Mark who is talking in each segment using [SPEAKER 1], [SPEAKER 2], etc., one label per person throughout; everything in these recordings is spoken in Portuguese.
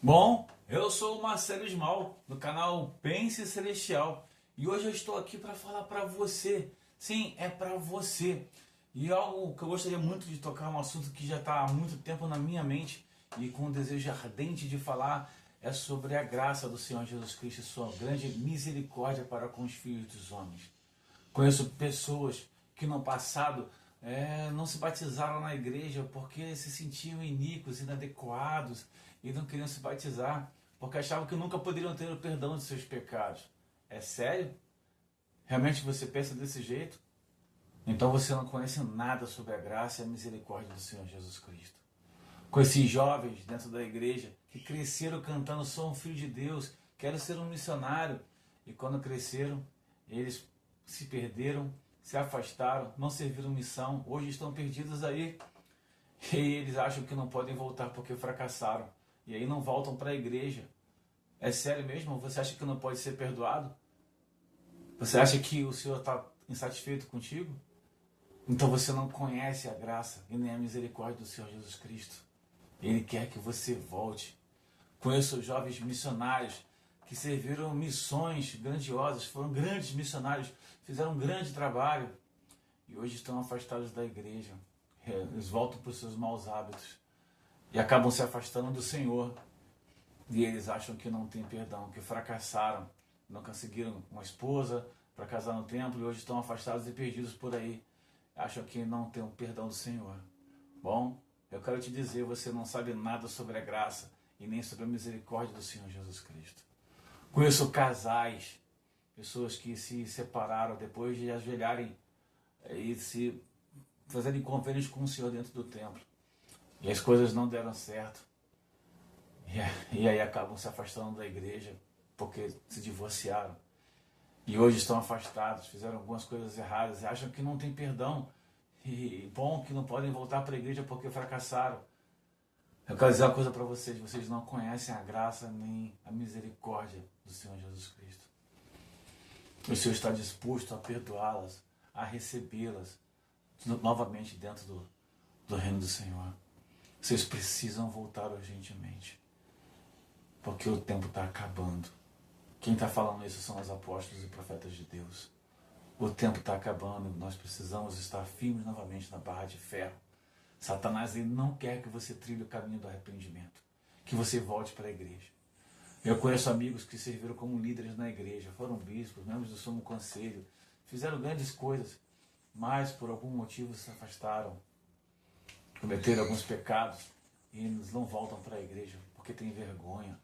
[SPEAKER 1] Bom, eu sou o Marcelo Ismal, do canal Pense Celestial, e hoje eu estou aqui para falar para você. Sim, é para você. E algo que eu gostaria muito de tocar, um assunto que já está há muito tempo na minha mente e com um desejo ardente de falar, é sobre a graça do Senhor Jesus Cristo e sua grande misericórdia para com os filhos dos homens. Conheço pessoas que no passado não se batizaram na igreja porque se sentiam iníquos, inadequados e não queriam se batizar porque achavam que nunca poderiam ter o perdão de seus pecados. É sério? Realmente você pensa desse jeito? Então você não conhece nada sobre a graça e a misericórdia do Senhor Jesus Cristo. Conheci jovens dentro da igreja que cresceram cantando "Sou um filho de Deus, quero ser um missionário", e quando cresceram, eles se perderam, se afastaram, não serviram missão, hoje estão perdidos aí e eles acham que não podem voltar porque fracassaram e aí não voltam para a igreja. É sério mesmo? Você acha que não pode ser perdoado? Você acha que o Senhor está insatisfeito contigo? Então você não conhece a graça e nem a misericórdia do Senhor Jesus Cristo. Ele quer que você volte. Conheço jovens missionários que serviram missões grandiosas, foram grandes missionários, fizeram um grande trabalho e hoje estão afastados da igreja. Eles voltam para os seus maus hábitos e acabam se afastando do Senhor. E eles acham que não tem perdão, que fracassaram, não conseguiram uma esposa para casar no templo e hoje estão afastados e perdidos por aí. Acham que não tem o perdão do Senhor. Bom, eu quero te dizer, você não sabe nada sobre a graça e nem sobre a misericórdia do Senhor Jesus Cristo. Conheço casais, pessoas que se separaram depois de ajoelharem e se fazerem convênios com o Senhor dentro do templo. E as coisas não deram certo. E aí acabam se afastando da igreja porque se divorciaram. E hoje estão afastados, fizeram algumas coisas erradas e acham que não tem perdão. E bom, que não podem voltar para a igreja porque fracassaram. Eu quero dizer uma coisa para vocês: vocês não conhecem a graça nem a misericórdia do Senhor Jesus Cristo. O Senhor está disposto a perdoá-las, a recebê-las novamente dentro do reino do Senhor. Vocês precisam voltar urgentemente, porque o tempo está acabando. Quem está falando isso são os apóstolos e profetas de Deus. O tempo está acabando e nós precisamos estar firmes novamente na barra de ferro. Satanás ele não quer que você trilhe o caminho do arrependimento, que você volte para a igreja. Eu conheço amigos que serviram como líderes na igreja, foram bispos, membros do Sumo Conselho, fizeram grandes coisas, mas por algum motivo se afastaram, cometeram alguns pecados e eles não voltam para a igreja porque têm vergonha,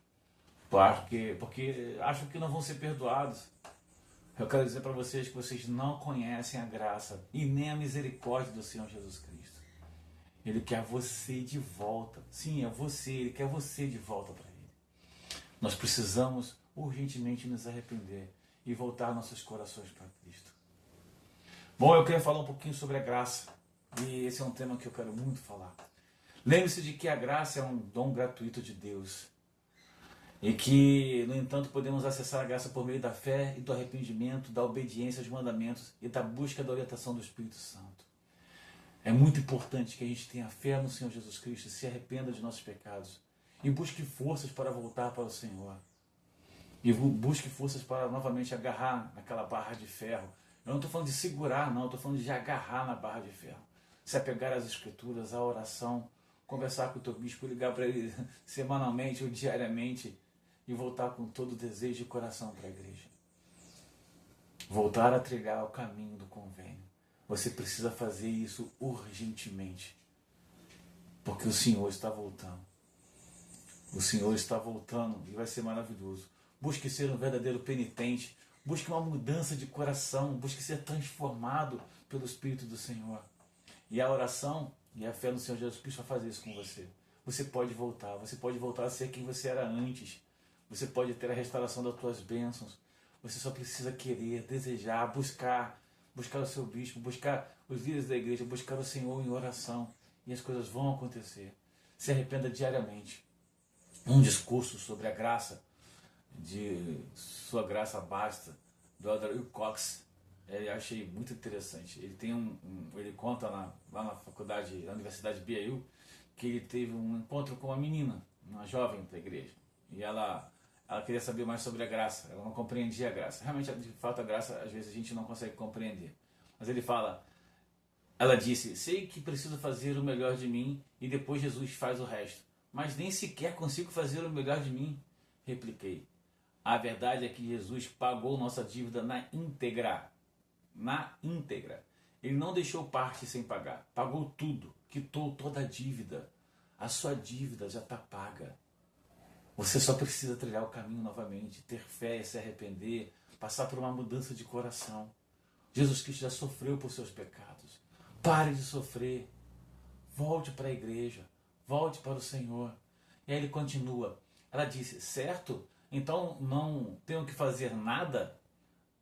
[SPEAKER 1] porque acham que não vão ser perdoados. Eu quero dizer para vocês que vocês não conhecem a graça e nem a misericórdia do Senhor Jesus Cristo. Ele quer você de volta. Sim, é você. Ele quer você de volta para Ele. Nós precisamos urgentemente nos arrepender e voltar nossos corações para Cristo. Bom, eu queria falar um pouquinho sobre a graça. E esse é um tema que eu quero muito falar. Lembre-se de que a graça é um dom gratuito de Deus. E que, no entanto, podemos acessar a graça por meio da fé e do arrependimento, da obediência aos mandamentos e da busca da orientação do Espírito Santo. É muito importante que a gente tenha fé no Senhor Jesus Cristo, se arrependa de nossos pecados e busque forças para voltar para o Senhor. E busque forças para novamente agarrar naquela barra de ferro. Eu não estou falando de segurar, não, eu estou falando de agarrar na barra de ferro. Se apegar às Escrituras, à oração, conversar com o teu bispo, ligar para ele semanalmente ou diariamente e voltar com todo o desejo de coração para a igreja. Voltar a trilhar o caminho do convênio. Você precisa fazer isso urgentemente, porque o Senhor está voltando. O Senhor está voltando e vai ser maravilhoso. Busque ser um verdadeiro penitente, busque uma mudança de coração, busque ser transformado pelo Espírito do Senhor. E a oração e a fé no Senhor Jesus Cristo vai fazer isso com você. Você pode voltar a ser quem você era antes. Você pode ter a restauração das tuas bênçãos. Você só precisa querer, desejar, buscar o seu bispo, buscar os líderes da igreja, buscar o Senhor em oração. E as coisas vão acontecer. Se arrependa diariamente. Um discurso sobre a graça, de Sua Graça Basta, do Elder Will Cox, eu achei muito interessante. Ele tem ele conta lá na faculdade, na Universidade BYU, que ele teve um encontro com uma menina. uma jovem da igreja, e ela queria saber mais sobre a graça, ela não compreendia a graça. Realmente, de fato, a graça, às vezes, a gente não consegue compreender. Mas ela disse, sei que preciso fazer o melhor de mim e depois Jesus faz o resto. Mas nem sequer consigo fazer o melhor de mim, repliquei. A verdade é que Jesus pagou nossa dívida na íntegra. Na íntegra. Ele não deixou parte sem pagar. Pagou tudo. Quitou toda a dívida. A sua dívida já está paga. Você só precisa trilhar o caminho novamente, ter fé, se arrepender, passar por uma mudança de coração. Jesus Cristo já sofreu por seus pecados. Pare de sofrer. Volte para a igreja. Volte para o Senhor. E aí ele continua. Ela disse, certo? Então não tenho que fazer nada?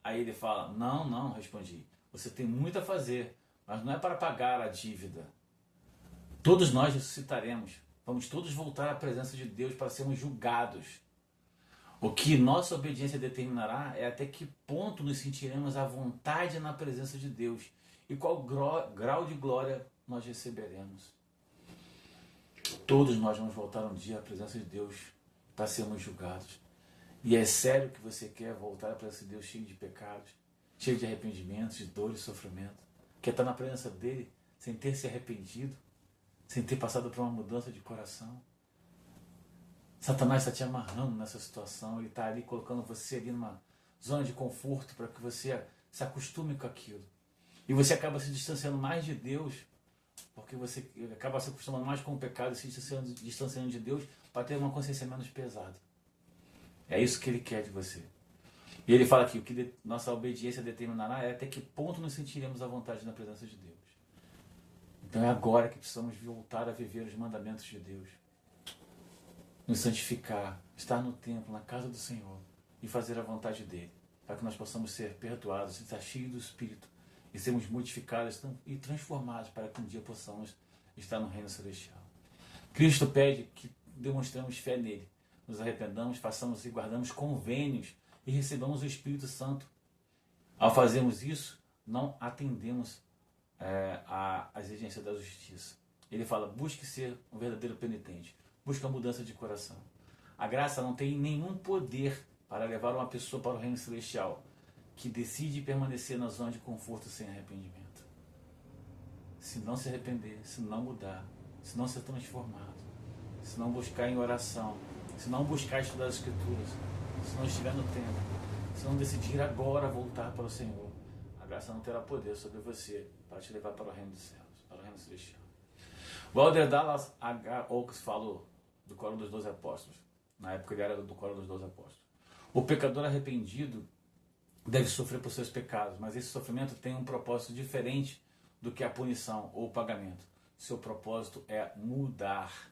[SPEAKER 1] Aí ele fala, não, respondi. Você tem muito a fazer, mas não é para pagar a dívida. Todos nós ressuscitaremos. Vamos todos voltar à presença de Deus para sermos julgados. O que nossa obediência determinará é até que ponto nos sentiremos à vontade na presença de Deus e qual grau de glória nós receberemos. Todos nós vamos voltar um dia à presença de Deus para sermos julgados. E é sério que você quer voltar à presença de Deus cheio de pecados, cheio de arrependimentos, de dor e sofrimento? Quer estar na presença dele sem ter se arrependido, sem ter passado por uma mudança de coração? Satanás está te amarrando nessa situação, ele está ali colocando você ali numa zona de conforto para que você se acostume com aquilo. E você acaba se distanciando mais de Deus, porque você acaba se acostumando mais com o pecado e se distanciando de Deus para ter uma consciência menos pesada. É isso que ele quer de você. E ele fala aqui, o que nossa obediência determinará é até que ponto nos sentiremos à vontade na presença de Deus. Então é agora que precisamos voltar a viver os mandamentos de Deus. Nos santificar, estar no templo, na casa do Senhor e fazer a vontade dele, para que nós possamos ser perdoados, estar cheios do Espírito e sermos modificados e transformados para que um dia possamos estar no reino celestial. Cristo pede que demonstremos fé nele, nos arrependamos, façamos e guardamos convênios e recebamos o Espírito Santo. Ao fazermos isso, não atendemos à exigência da justiça. Ele fala, busque ser um verdadeiro penitente, busque a mudança de coração. A graça não tem nenhum poder para levar uma pessoa para o reino celestial que decide permanecer na zona de conforto sem arrependimento. Se não se arrepender, se não mudar, se não ser transformado, se não buscar em oração, se não buscar estudar as Escrituras, se não estiver no templo, se não decidir agora voltar para o Senhor, a graça não terá poder sobre você para te levar para o reino dos céus, para o reino celestial. Walter Dallas H. Oaks falou do coro dos 12 apóstolos. Na época ele era do coro dos 12 apóstolos. O pecador arrependido deve sofrer por seus pecados, mas esse sofrimento tem um propósito diferente do que a punição ou o pagamento. Seu propósito é mudar.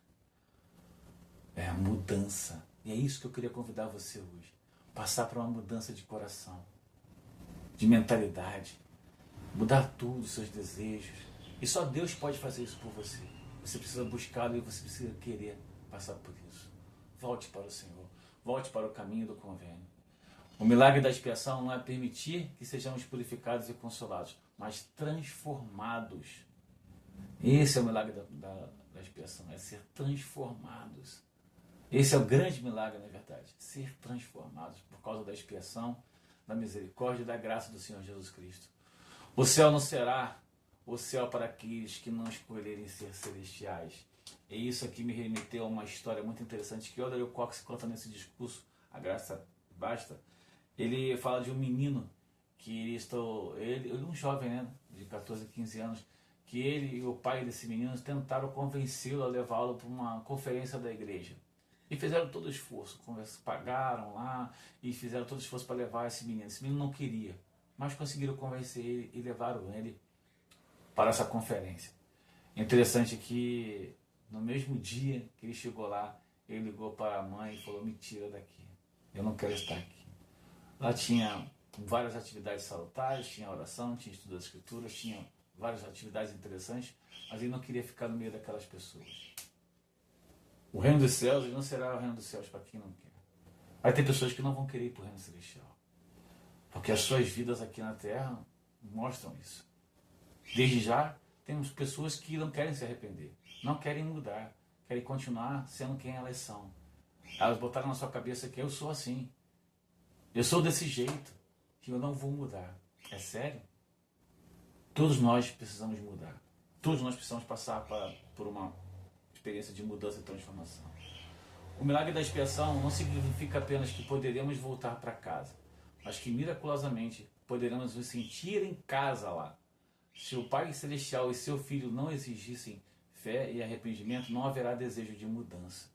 [SPEAKER 1] É a mudança. E é isso que eu queria convidar você hoje. Passar por uma mudança de coração, de mentalidade. Mudar tudo, os seus desejos. E só Deus pode fazer isso por você. Você precisa buscá-lo e você precisa querer passar por isso. Volte para o Senhor. Volte para o caminho do convênio. O milagre da expiação não é permitir que sejamos purificados e consolados, mas transformados. Esse é o milagre da expiação, é ser transformados. Esse é o grande milagre, na verdade, ser transformados por causa da expiação, da misericórdia e da graça do Senhor Jesus Cristo. O céu não será o céu para aqueles que não escolherem ser celestiais. E isso aqui me remeteu a uma história muito interessante que Elder Cox conta nesse discurso, A Graça Basta. Ele fala de um menino que ele um jovem, né, de 14, 15 anos, que ele e o pai desse menino tentaram convencê-lo a levá-lo para uma conferência da igreja. E fizeram todo o esforço, pagaram lá e fizeram todo o esforço para levar esse menino. Esse menino não queria, mas conseguiram convencer ele e levaram ele para essa conferência. Interessante que no mesmo dia que ele chegou lá, ele ligou para a mãe e falou, me tira daqui, eu não quero estar aqui. Lá tinha várias atividades salutares, tinha oração, tinha estudo das Escrituras, tinha várias atividades interessantes, mas ele não queria ficar no meio daquelas pessoas. O reino dos céus, ele não será o reino dos céus para quem não quer. Vai ter pessoas que não vão querer ir para o reino celestial, porque as suas vidas aqui na terra mostram isso. Desde já, temos pessoas que não querem se arrepender, não querem mudar, querem continuar sendo quem elas são. Elas botaram na sua cabeça que eu sou assim, eu sou desse jeito, que eu não vou mudar. É sério? Todos nós precisamos mudar. Todos nós precisamos passar por uma experiência de mudança e transformação. O milagre da expiação não significa apenas que poderemos voltar para casa, mas que miraculosamente poderemos nos sentir em casa lá. Se o Pai Celestial e seu Filho não exigissem fé e arrependimento, não haverá desejo de mudança.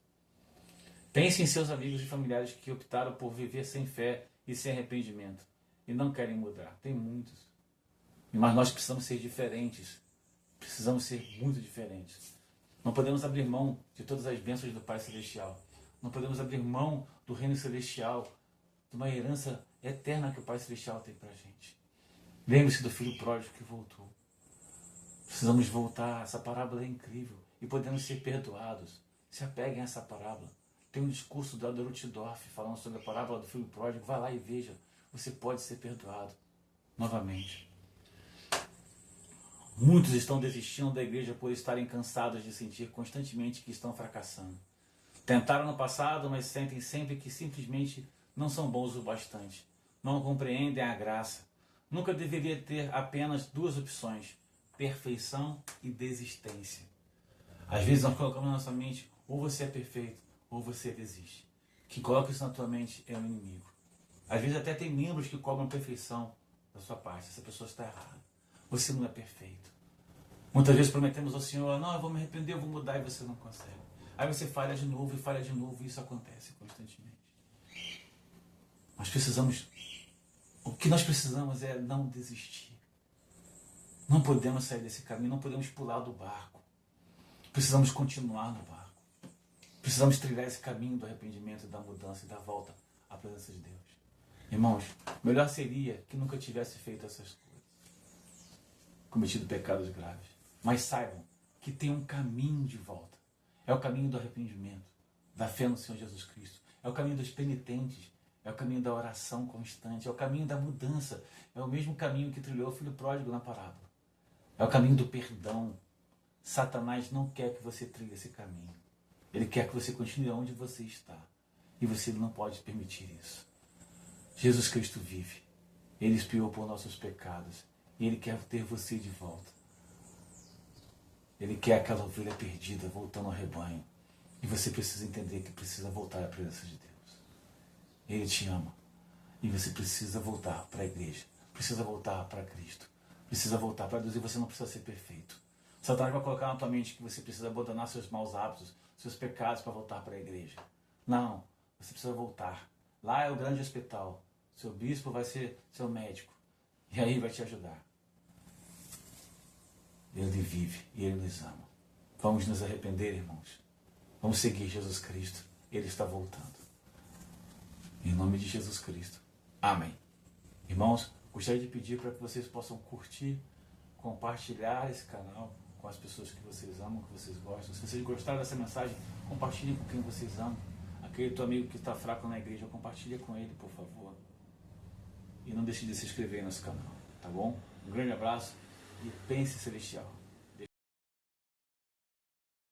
[SPEAKER 1] Pense em seus amigos e familiares que optaram por viver sem fé e sem arrependimento e não querem mudar. Tem muitos. Mas nós precisamos ser diferentes. Precisamos ser muito diferentes. Não podemos abrir mão de todas as bênçãos do Pai Celestial. Não podemos abrir mão do Reino Celestial, de uma herança eterna que o Pai Celestial tem para a gente. Lembre-se do Filho Pródigo que voltou. Precisamos voltar. Essa parábola é incrível. E podemos ser perdoados. Se apeguem a essa parábola. Tem um discurso do Adolfo Dorff falando sobre a parábola do Filho Pródigo. Vai lá e veja. Você pode ser perdoado novamente. Muitos estão desistindo da igreja por estarem cansados de sentir constantemente que estão fracassando. Tentaram no passado, mas sentem sempre que simplesmente não são bons o bastante. Não compreendem a graça. Nunca deveria ter apenas duas opções: perfeição e desistência. Às vezes nós colocamos na nossa mente, ou você é perfeito, ou você desiste. Quem coloca isso na tua mente é o inimigo. Às vezes até tem membros que cobram perfeição da sua parte. Essa pessoa está errada. Você não é perfeito. Muitas vezes prometemos ao Senhor, não, eu vou me arrepender, eu vou mudar, e você não consegue. Aí você falha de novo, e isso acontece constantemente. O que nós precisamos é não desistir. Não podemos sair desse caminho, não podemos pular do barco. Precisamos continuar no barco. Precisamos trilhar esse caminho do arrependimento, da mudança e da volta à presença de Deus. Irmãos, melhor seria que nunca tivesse feito essas coisas, cometido pecados graves. Mas saibam que tem um caminho de volta. É o caminho do arrependimento, da fé no Senhor Jesus Cristo. É o caminho dos penitentes. É o caminho da oração constante. É o caminho da mudança. É o mesmo caminho que trilhou o Filho Pródigo na parábola. É o caminho do perdão. Satanás não quer que você trilhe esse caminho. Ele quer que você continue onde você está. E você não pode permitir isso. Jesus Cristo vive. Ele expiou por nossos pecados. E Ele quer ter você de volta. Ele quer aquela ovelha perdida voltando ao rebanho. E você precisa entender que precisa voltar à presença de Deus. Ele te ama. E você precisa voltar para a igreja. Precisa voltar para Cristo. Precisa voltar para Deus. E você não precisa ser perfeito. Satanás vai colocar na tua mente que você precisa abandonar seus maus hábitos, seus pecados para voltar para a igreja. Não. Você precisa voltar. Lá é o grande hospital. Seu bispo vai ser seu médico. E aí vai te ajudar. Ele vive e Ele nos ama. Vamos nos arrepender, irmãos. Vamos seguir Jesus Cristo. Ele está voltando. Em nome de Jesus Cristo. Amém. Irmãos, gostaria de pedir para que vocês possam curtir, compartilhar esse canal com as pessoas que vocês amam, que vocês gostam. Se vocês gostaram dessa mensagem, compartilhem com quem vocês amam. Aquele teu amigo que está fraco na igreja, compartilha com ele, por favor. E não deixe de se inscrever nesse canal, tá bom? Um grande abraço e pense celestial.